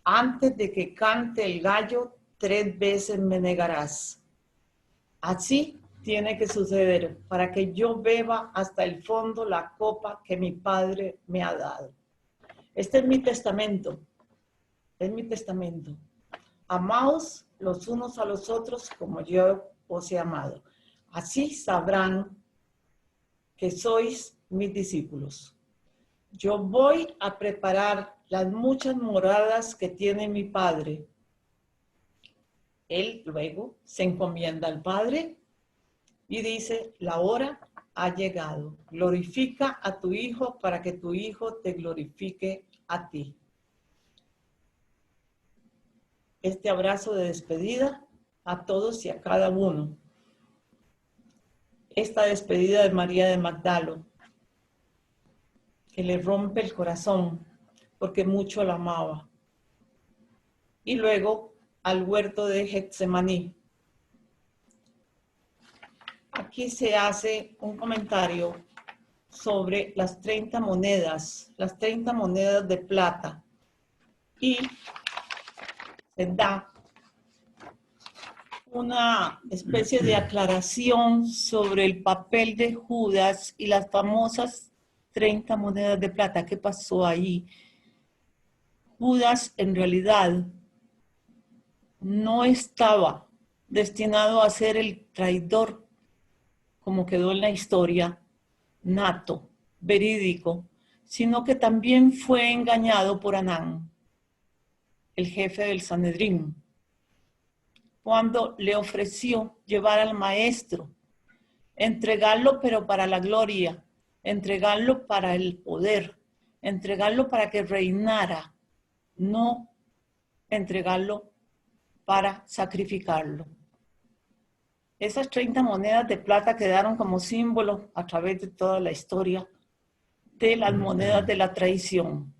antes de que cante el gallo, 3 veces me negarás. Así tiene que suceder para que yo beba hasta el fondo la copa que mi Padre me ha dado. Este es mi testamento. Es mi testamento. Amaos los unos a los otros como yo os he amado. Así sabrán que sois mis discípulos. Yo voy a preparar las muchas moradas que tiene mi Padre. Él luego se encomienda al Padre y dice: la hora ha llegado. Glorifica a tu Hijo para que tu Hijo te glorifique a ti. Este abrazo de despedida a todos y a cada uno. Esta despedida de María de Magdalo, que le rompe el corazón porque mucho la amaba. Y luego al huerto de Getsemaní. Aquí se hace un comentario sobre las 30 monedas de plata, y se da una especie de aclaración sobre el papel de Judas y las famosas 30 monedas de plata. ¿Qué pasó ahí? Judas en realidad no estaba destinado a ser el traidor, como quedó en la historia, nato, verídico, sino que también fue engañado por Anán, el jefe del Sanedrín, cuando le ofreció llevar al maestro, entregarlo pero para la gloria, entregarlo para el poder, entregarlo para que reinara, no entregarlo para sacrificarlo. Esas 30 monedas de plata quedaron como símbolo a través de toda la historia de las monedas de la traición.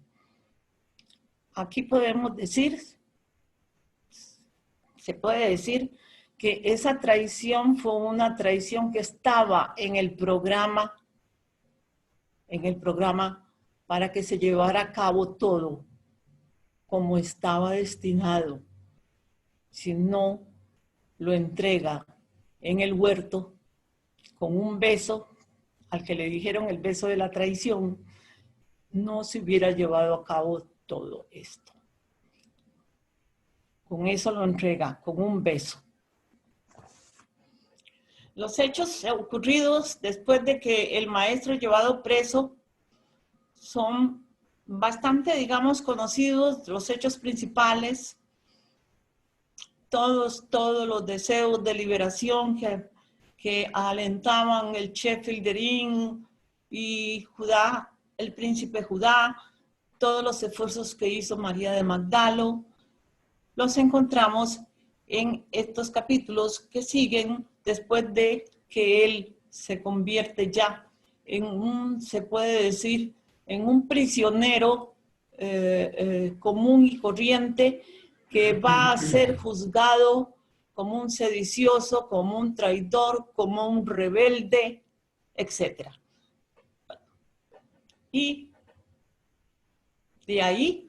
Aquí podemos decir, se puede decir que esa traición fue una traición que estaba en el programa para que se llevara a cabo todo como estaba destinado. Si no lo entrega en el huerto con un beso, al que le dijeron el beso de la traición, no se hubiera llevado a cabo todo esto. Con eso lo entrega, con un beso. Los hechos ocurridos después de que el maestro llevado preso son bastante, digamos, conocidos, los hechos principales, todos los deseos de liberación que alentaban el Chefilderín y Judá, el príncipe Judá, todos los esfuerzos que hizo María de Magdalo, los encontramos en estos capítulos que siguen después de que él se convierte ya en un, se puede decir, en un prisionero común y corriente que va a ser juzgado como un sedicioso, como un traidor, como un rebelde, etc. Y de ahí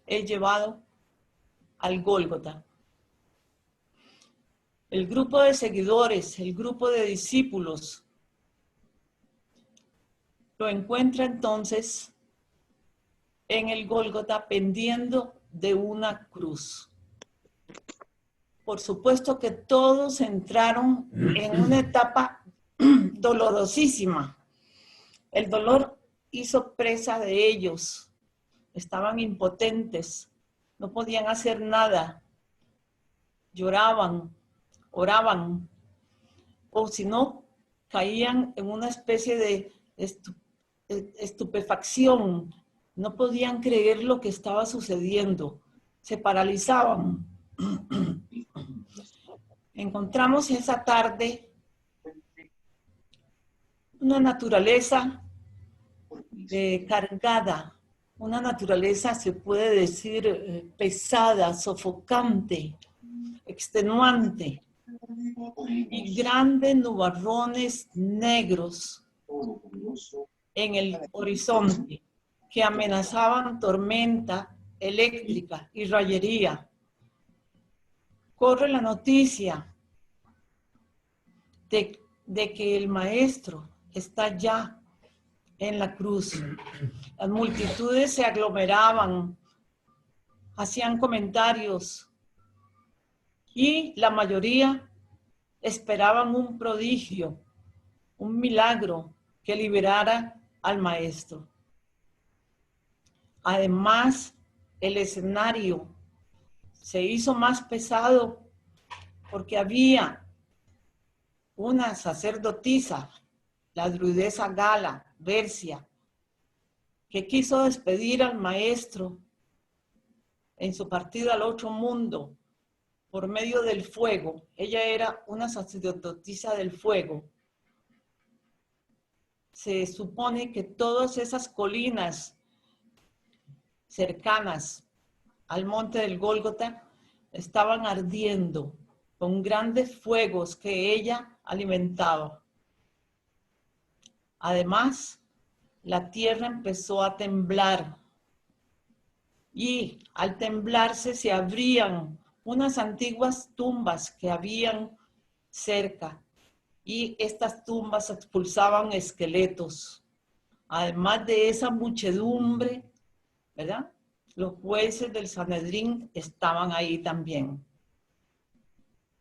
es llevado al Gólgota. El grupo de seguidores, el grupo de discípulos, lo encuentra entonces en el Gólgota pendiendo de una cruz. Por supuesto que todos entraron en una etapa dolorosísima. El dolor hizo presa de ellos. Estaban impotentes, no podían hacer nada. Lloraban, oraban, o si no, caían en una especie de estupefacción. No podían creer lo que estaba sucediendo. Se paralizaban. Encontramos esa tarde una naturaleza cargada, una naturaleza, se puede decir, pesada, sofocante, extenuante, y grandes nubarrones negros en el horizonte que amenazaban tormenta eléctrica y rayería. Corre la noticia de que el maestro está ya en la cruz. Las multitudes se aglomeraban, hacían comentarios y la mayoría esperaban un prodigio, un milagro que liberara al maestro. Además, el escenario se hizo más pesado porque había una sacerdotisa, la druidesa Gala, Bercia, que quiso despedir al maestro en su partida al otro mundo por medio del fuego. Ella era una sacerdotisa del fuego. Se supone que todas esas colinas cercanas al monte del Gólgota estaban ardiendo con grandes fuegos que ella alimentaba. Además, la tierra empezó a temblar y al temblarse se abrían unas antiguas tumbas que habían cerca y estas tumbas expulsaban esqueletos. Además de esa muchedumbre, ¿verdad? Los jueces del Sanedrín estaban ahí también.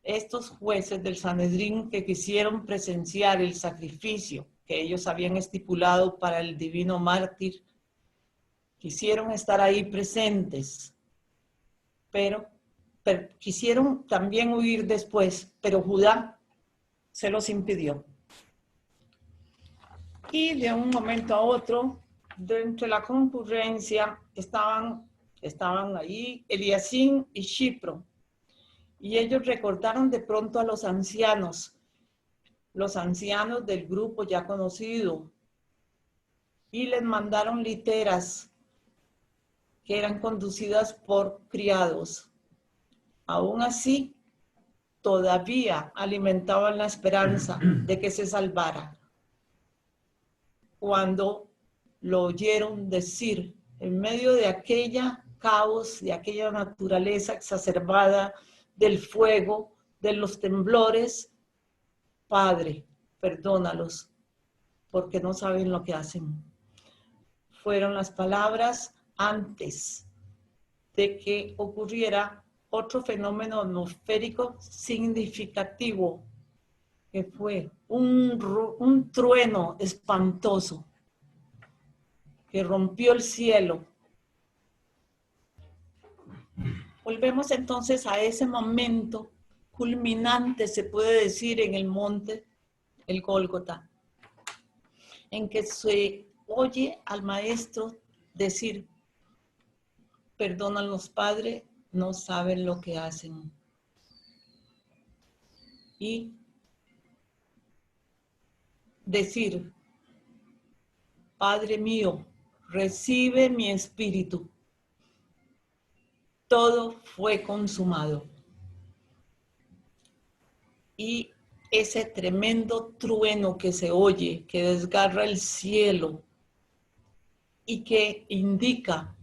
Estos jueces del Sanedrín que quisieron presenciar el sacrificio que ellos habían estipulado para el divino mártir, quisieron estar ahí presentes, pero quisieron también huir después, pero Judá se los impidió. Y de un momento a otro, dentro de la concurrencia, estaban ahí Eliacín y Chipro, y ellos recordaron de pronto a los ancianos del grupo ya conocido, y les mandaron literas que eran conducidas por criados. Aún así, todavía alimentaban la esperanza de que se salvara. Cuando lo oyeron decir, en medio de aquella caos, de aquella naturaleza exacerbada, del fuego, de los temblores, Padre, perdónalos, porque no saben lo que hacen. Fueron las palabras antes de que ocurriera otro fenómeno atmosférico significativo, que fue un trueno espantoso que rompió el cielo. Volvemos entonces a ese momento culminante, se puede decir, en el monte, el Gólgota, en que se oye al maestro decir: perdónalos, Padre, no saben lo que hacen. Y decir: Padre mío, recibe mi espíritu. Todo fue consumado. Y ese tremendo trueno que se oye, que desgarra el cielo y que indica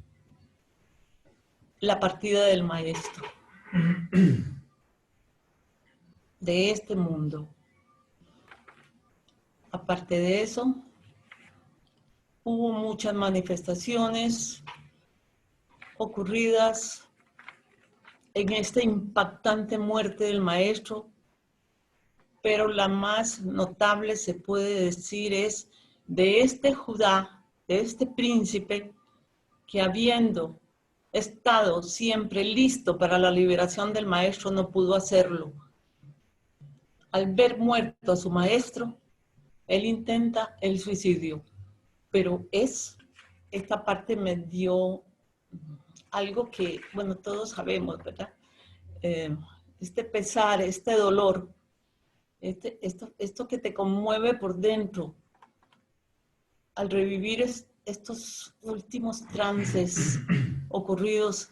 la partida del maestro de este mundo. Aparte de eso, hubo muchas manifestaciones ocurridas en esta impactante muerte del maestro, pero la más notable, se puede decir, es de este Judá, de este príncipe, que habiendo estado siempre listo para la liberación del maestro, no pudo hacerlo. Al ver muerto a su maestro, él intenta el suicidio, pero esta parte me dio algo que, bueno, todos sabemos, ¿verdad? Este pesar, este dolor, esto que te conmueve por dentro, al revivir estos últimos trances ocurridos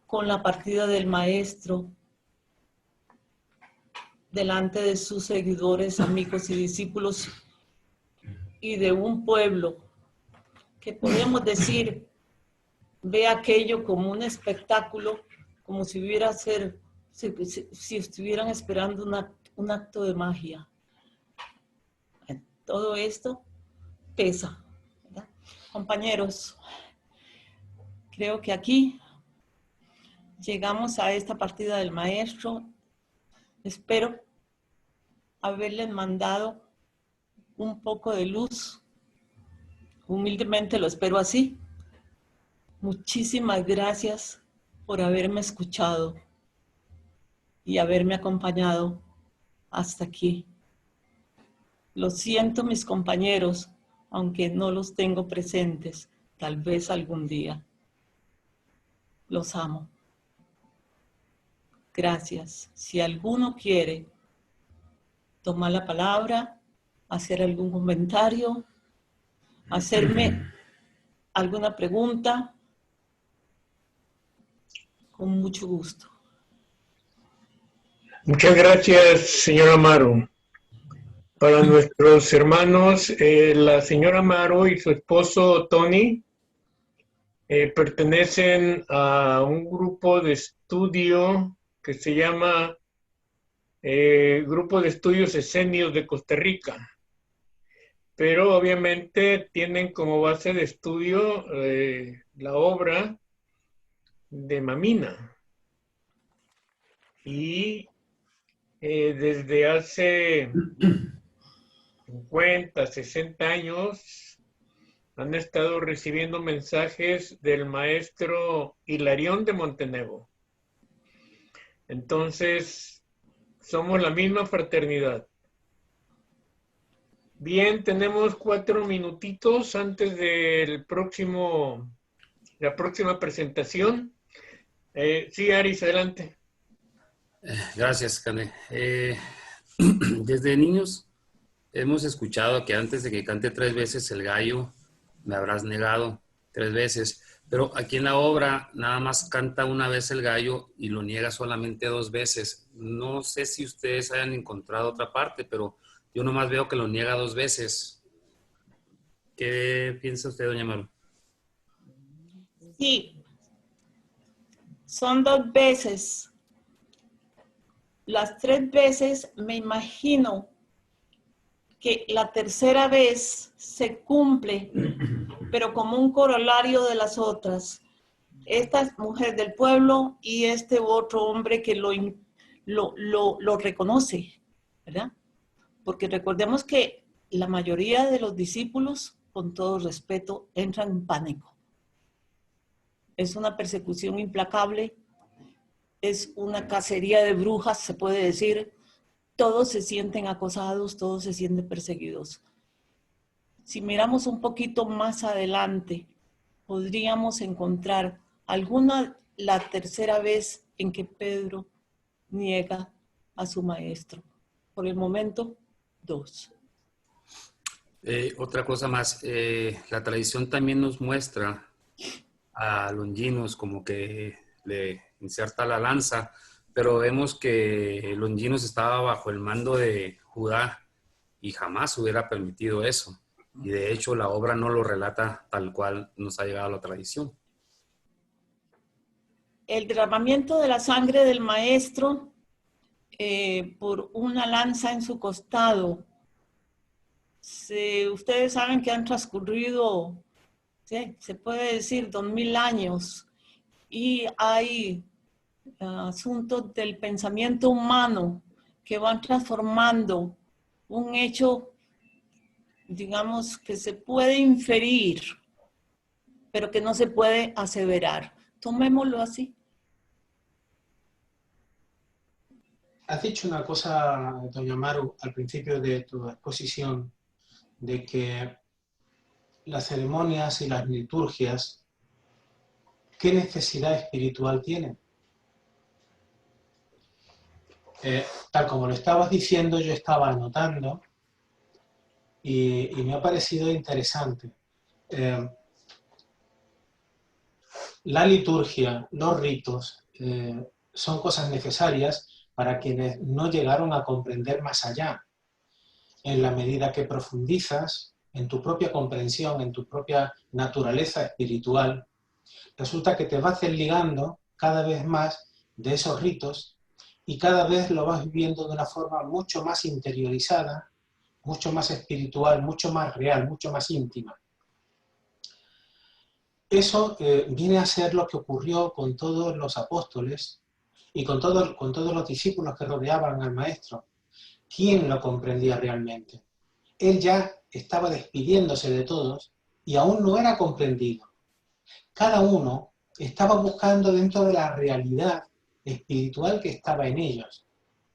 con la partida del maestro, delante de sus seguidores, amigos y discípulos, y de un pueblo que podemos decir ve aquello como un espectáculo, como si si estuvieran esperando un acto de magia. Todo esto pesa, ¿verdad? Compañeros, creo que aquí llegamos a esta partida del maestro. Espero haberles mandado un poco de luz. Humildemente lo espero así. Muchísimas gracias por haberme escuchado y haberme acompañado hasta aquí. Lo siento, mis compañeros, aunque no los tengo presentes, tal vez algún día. Los amo. Gracias. Si alguno quiere tomar la palabra, hacer algún comentario, hacerme alguna pregunta, con mucho gusto. Muchas gracias, señora Amaro. Para nuestros hermanos, la señora Amaro y su esposo Tony pertenecen a un grupo de estudio que se llama Grupo de Estudios Esenios de Costa Rica. Pero obviamente tienen como base de estudio la obra de Mamina. Y desde hace 50, 60 años han estado recibiendo mensajes del maestro Hilarión de Montenegro. Entonces, somos la misma fraternidad. Bien, tenemos 4 minutitos antes de la próxima presentación. Sí, Aris, adelante. Gracias, Cane. Desde niños hemos escuchado que antes de que cante 3 veces el gallo, me habrás negado 3 veces. Pero aquí en la obra nada más canta una vez el gallo y lo niega solamente 2 veces. No sé si ustedes hayan encontrado otra parte, pero yo nomás veo que lo niega 2 veces. ¿Qué piensa usted, doña Maru? Sí, son 2 veces. Las 3 veces me imagino que la tercera vez se cumple, pero como un corolario de las otras. Esta es mujer del pueblo y este otro hombre que lo reconoce, ¿verdad? Porque recordemos que la mayoría de los discípulos con todo respeto, entran en pánico. Es una persecución implacable, es una cacería de brujas, se puede decir. Todos se sienten acosados, todos se sienten perseguidos. Si miramos un poquito más adelante, podríamos encontrar la tercera vez en que Pedro niega a su maestro. Por el momento, 2. Otra cosa más, la tradición también nos muestra a Longinos como que le inserta la lanza, pero vemos que Longinos estaba bajo el mando de Judá y jamás hubiera permitido eso. Y de hecho la obra no lo relata tal cual nos ha llegado a la tradición. El derramamiento de la sangre del maestro por una lanza en su costado. Ustedes saben que han transcurrido, ¿sí?, se puede decir, 2000 años y hay asuntos del pensamiento humano que van transformando un hecho, digamos, que se puede inferir, pero que no se puede aseverar. Tomémoslo así. Has dicho una cosa, doña Maru, al principio de tu exposición, de que las ceremonias y las liturgias, ¿qué necesidad espiritual tienen? Tal como lo estabas diciendo, yo estaba anotando y me ha parecido interesante. La liturgia, los ritos, son cosas necesarias para quienes no llegaron a comprender más allá. En la medida que profundizas en tu propia comprensión, en tu propia naturaleza espiritual, resulta que te vas desligando cada vez más de esos ritos y cada vez lo vas viviendo de una forma mucho más interiorizada, mucho más espiritual, mucho más real, mucho más íntima. Eso viene a ser lo que ocurrió con todos los apóstoles y con todos los discípulos que rodeaban al Maestro. ¿Quién lo comprendía realmente? Él ya estaba despidiéndose de todos y aún no era comprendido. Cada uno estaba buscando dentro de la realidad espiritual que estaba en ellos.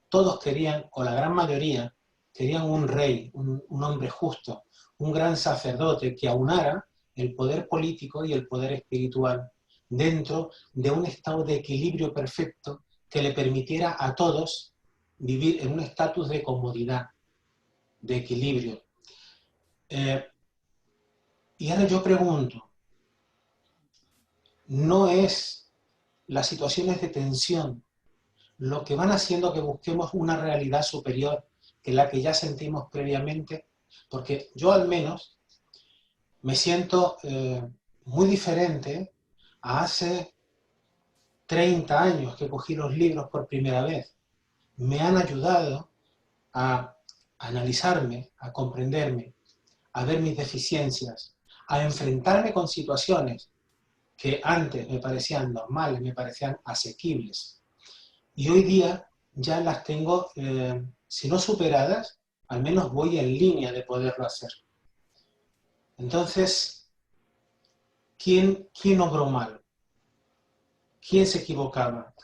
Todos querían, o la gran mayoría, querían un rey, un hombre justo, un gran sacerdote que aunara el poder político y el poder espiritual dentro de un estado de equilibrio perfecto que le permitiera a todos vivir en un estatus de comodidad, de equilibrio. Y ahora yo pregunto, ¿no es las situaciones de tensión lo que van haciendo que busquemos una realidad superior que la que ya sentimos previamente? Porque yo al menos me siento muy diferente a hace 30 años que cogí los libros por primera vez. Me han ayudado a analizarme, a comprenderme, a ver mis deficiencias, a enfrentarme con situaciones que antes me parecían normales, me parecían asequibles. Y hoy día ya las tengo, si no superadas, al menos voy en línea de poderlo hacer. Entonces, ¿quién obró mal? ¿Quién se equivocaba?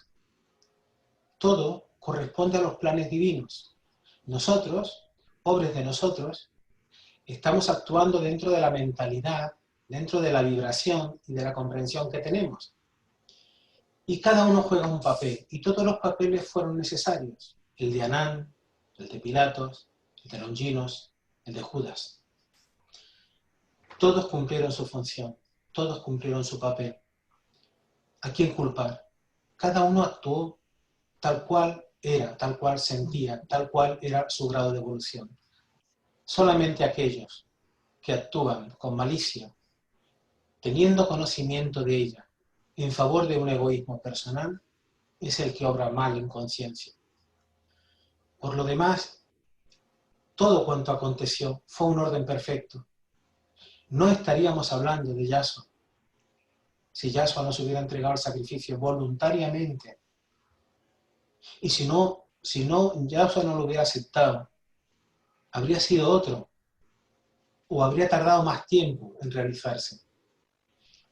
Todo corresponde a los planes divinos. Nosotros, pobres de nosotros, estamos actuando dentro de la mentalidad, dentro de la vibración y de la comprensión que tenemos. Y cada uno juega un papel, y todos los papeles fueron necesarios. El de Anán, el de Pilatos, el de Longinos, el de Judas. Todos cumplieron su función, todos cumplieron su papel. ¿A quién culpar? Cada uno actuó tal cual era, tal cual sentía, tal cual era su grado de evolución. Solamente aquellos que actúan con malicia, teniendo conocimiento de ella, en favor de un egoísmo personal, es el que obra mal en conciencia. Por lo demás, todo cuanto aconteció fue un orden perfecto. No estaríamos hablando de Yasuo si Yasuo no se hubiera entregado al sacrificio voluntariamente. Y si no Yasuo no lo hubiera aceptado, habría sido otro, o habría tardado más tiempo en realizarse.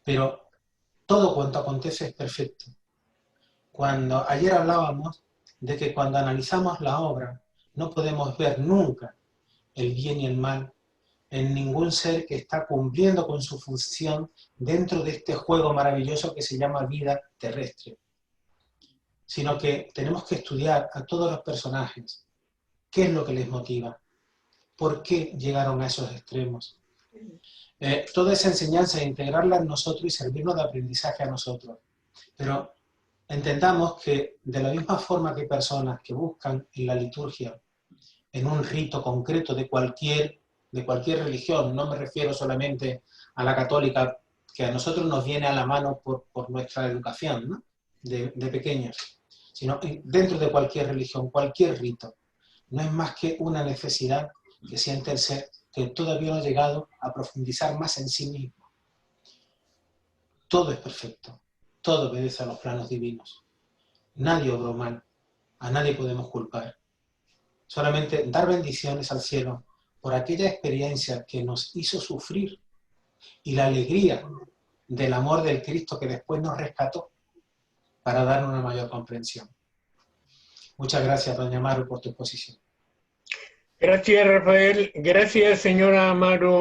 Pero todo cuanto acontece es perfecto. Ayer hablábamos de que cuando analizamos la obra no podemos ver nunca el bien y el mal en ningún ser que está cumpliendo con su función dentro de este juego maravilloso que se llama vida terrestre. Sino que tenemos que estudiar a todos los personajes. ¿Qué es lo que les motiva? ¿Por qué llegaron a esos extremos? Toda esa enseñanza, integrarla en nosotros y servirnos de aprendizaje a nosotros. Pero entendamos que de la misma forma que personas que buscan en la liturgia, en un rito concreto de cualquier religión, no me refiero solamente a la católica, que a nosotros nos viene a la mano por nuestra educación, ¿no? de pequeños, sino dentro de cualquier religión, cualquier rito, no es más que una necesidad que siente el ser que todavía no ha llegado a profundizar más en sí mismo. Todo es perfecto, todo obedece a los planos divinos. Nadie obró mal, a nadie podemos culpar. Solamente dar bendiciones al cielo por aquella experiencia que nos hizo sufrir y la alegría del amor del Cristo que después nos rescató para darnos una mayor comprensión. Muchas gracias, doña Amaro, por tu exposición. Gracias, Rafael. Gracias, señora Amaro.